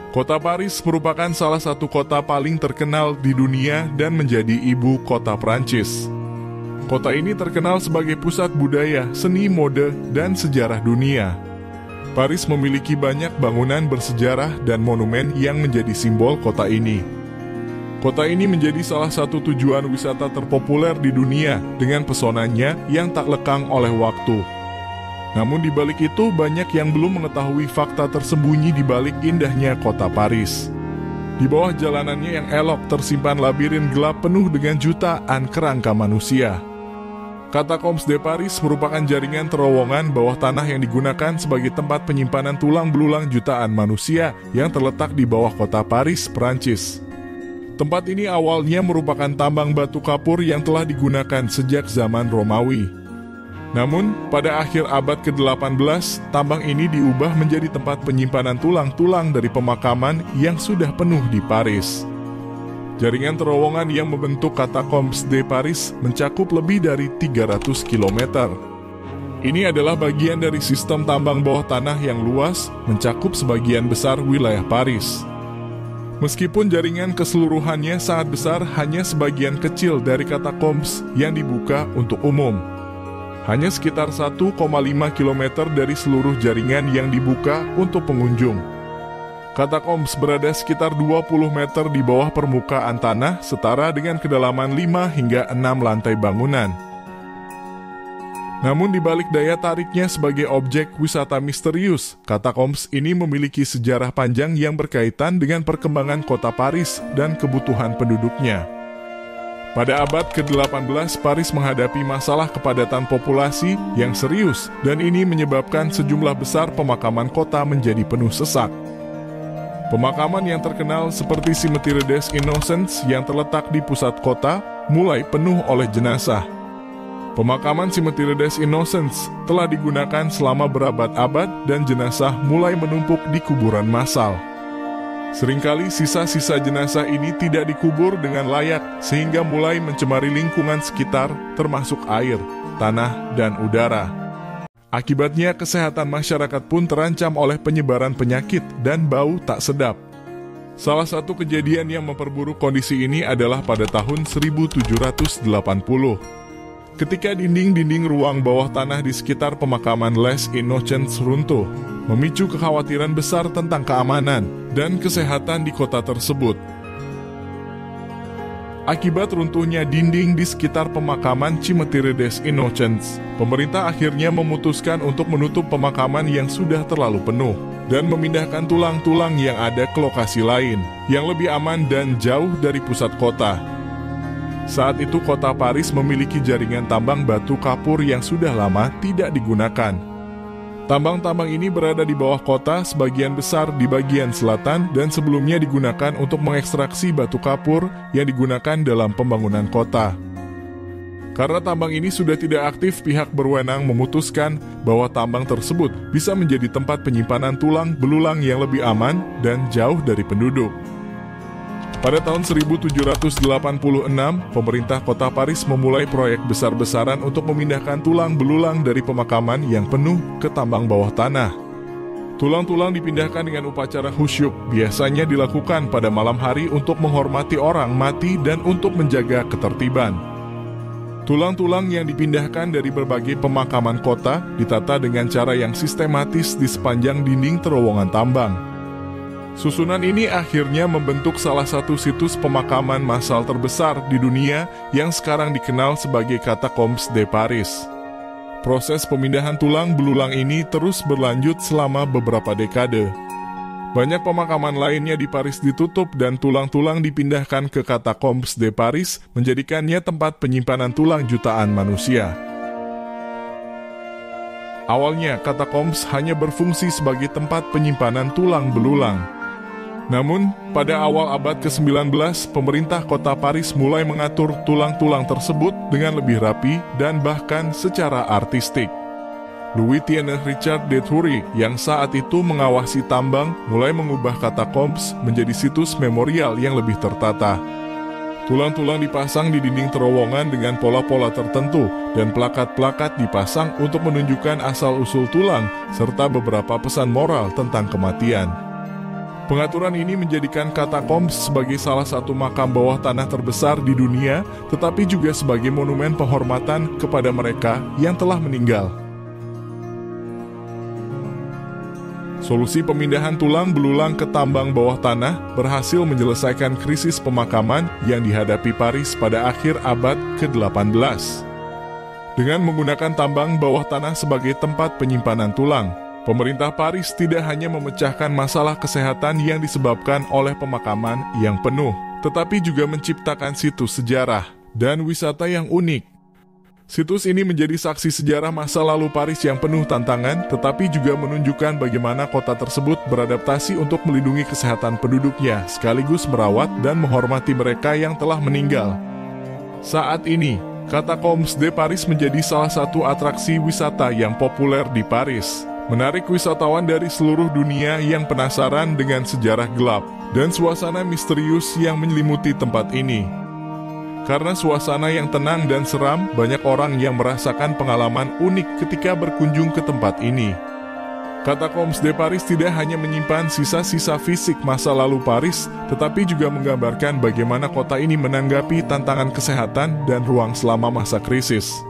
Kota Paris merupakan salah satu kota paling terkenal di dunia dan menjadi ibu kota Prancis. Kota ini terkenal sebagai pusat budaya, seni, mode, dan sejarah dunia. Paris memiliki banyak bangunan bersejarah dan monumen yang menjadi simbol kota ini. Kota ini menjadi salah satu tujuan wisata terpopuler di dunia dengan pesonanya yang tak lekang oleh waktu. Namun di balik itu banyak yang belum mengetahui fakta tersembunyi di balik indahnya kota Paris. Di bawah jalanannya yang elok tersimpan labirin gelap penuh dengan jutaan kerangka manusia. Catacombes de Paris merupakan jaringan terowongan bawah tanah yang digunakan sebagai tempat penyimpanan tulang belulang jutaan manusia yang terletak di bawah kota Paris, Prancis. Tempat ini awalnya merupakan tambang batu kapur yang telah digunakan sejak zaman Romawi. Namun, pada akhir abad ke-18, tambang ini diubah menjadi tempat penyimpanan tulang-tulang dari pemakaman yang sudah penuh di Paris. Jaringan terowongan yang membentuk Catacombes de Paris mencakup lebih dari 300 km. Ini adalah bagian dari sistem tambang bawah tanah yang luas, mencakup sebagian besar wilayah Paris. Meskipun jaringan keseluruhannya sangat besar, hanya sebagian kecil dari Catacombes yang dibuka untuk umum. Hanya sekitar 1,5 km dari seluruh jaringan yang dibuka untuk pengunjung. Catacombes berada sekitar 20 meter di bawah permukaan tanah, setara dengan kedalaman 5 hingga 6 lantai bangunan. Namun di balik daya tariknya sebagai objek wisata misterius, Catacombes ini memiliki sejarah panjang yang berkaitan dengan perkembangan kota Paris dan kebutuhan penduduknya. Pada abad ke-18, Paris menghadapi masalah kepadatan populasi yang serius dan ini menyebabkan sejumlah besar pemakaman kota menjadi penuh sesak. Pemakaman yang terkenal seperti Cimetière des Innocents yang terletak di pusat kota mulai penuh oleh jenazah. Pemakaman Cimetière des Innocents telah digunakan selama berabad-abad dan jenazah mulai menumpuk di kuburan massal. Seringkali sisa-sisa jenazah ini tidak dikubur dengan layak sehingga mulai mencemari lingkungan sekitar termasuk air, tanah, dan udara. Akibatnya kesehatan masyarakat pun terancam oleh penyebaran penyakit dan bau tak sedap. Salah satu kejadian yang memperburuk kondisi ini adalah pada tahun 1780. Ketika dinding-dinding ruang bawah tanah di sekitar pemakaman Les Innocents runtuh, memicu kekhawatiran besar tentang keamanan dan kesehatan di kota tersebut. Akibat runtuhnya dinding di sekitar pemakaman Cimetière des Innocents, pemerintah akhirnya memutuskan untuk menutup pemakaman yang sudah terlalu penuh dan memindahkan tulang-tulang yang ada ke lokasi lain, yang lebih aman dan jauh dari pusat kota. Saat itu kota Paris memiliki jaringan tambang batu kapur yang sudah lama tidak digunakan. Tambang-tambang ini berada di bawah kota, sebagian besar di bagian selatan dan sebelumnya digunakan untuk mengekstraksi batu kapur yang digunakan dalam pembangunan kota. Karena tambang ini sudah tidak aktif, pihak berwenang memutuskan bahwa tambang tersebut bisa menjadi tempat penyimpanan tulang belulang yang lebih aman dan jauh dari penduduk. Pada tahun 1786, pemerintah kota Paris memulai proyek besar-besaran untuk memindahkan tulang belulang dari pemakaman yang penuh ke tambang bawah tanah. Tulang-tulang dipindahkan dengan upacara khusyuk, biasanya dilakukan pada malam hari untuk menghormati orang mati dan untuk menjaga ketertiban. Tulang-tulang yang dipindahkan dari berbagai pemakaman kota ditata dengan cara yang sistematis di sepanjang dinding terowongan tambang. Susunan ini akhirnya membentuk salah satu situs pemakaman massal terbesar di dunia yang sekarang dikenal sebagai Catacombes de Paris. Proses pemindahan tulang belulang ini terus berlanjut selama beberapa dekade. Banyak pemakaman lainnya di Paris ditutup dan tulang-tulang dipindahkan ke Catacombes de Paris, menjadikannya tempat penyimpanan tulang jutaan manusia. Awalnya, Catacombes hanya berfungsi sebagai tempat penyimpanan tulang belulang. Namun, pada awal abad ke-19, pemerintah kota Paris mulai mengatur tulang-tulang tersebut dengan lebih rapi dan bahkan secara artistik. Louis-Tienne Richard de Thury yang saat itu mengawasi tambang mulai mengubah Catacombes menjadi situs memorial yang lebih tertata. Tulang-tulang dipasang di dinding terowongan dengan pola-pola tertentu dan plakat-plakat dipasang untuk menunjukkan asal-usul tulang serta beberapa pesan moral tentang kematian. Pengaturan ini menjadikan katakombs sebagai salah satu makam bawah tanah terbesar di dunia, tetapi juga sebagai monumen penghormatan kepada mereka yang telah meninggal. Solusi pemindahan tulang belulang ke tambang bawah tanah berhasil menyelesaikan krisis pemakaman yang dihadapi Paris pada akhir abad ke-18. Dengan menggunakan tambang bawah tanah sebagai tempat penyimpanan tulang, pemerintah Paris tidak hanya memecahkan masalah kesehatan yang disebabkan oleh pemakaman yang penuh, tetapi juga menciptakan situs sejarah dan wisata yang unik. Situs ini menjadi saksi sejarah masa lalu Paris yang penuh tantangan, tetapi juga menunjukkan bagaimana kota tersebut beradaptasi untuk melindungi kesehatan penduduknya, sekaligus merawat dan menghormati mereka yang telah meninggal. Saat ini, Catacombs de Paris menjadi salah satu atraksi wisata yang populer di Paris, menarik wisatawan dari seluruh dunia yang penasaran dengan sejarah gelap dan suasana misterius yang menyelimuti tempat ini. Karena suasana yang tenang dan seram, banyak orang yang merasakan pengalaman unik ketika berkunjung ke tempat ini. Catacombs de Paris tidak hanya menyimpan sisa-sisa fisik masa lalu Paris, tetapi juga menggambarkan bagaimana kota ini menanggapi tantangan kesehatan dan ruang selama masa krisis.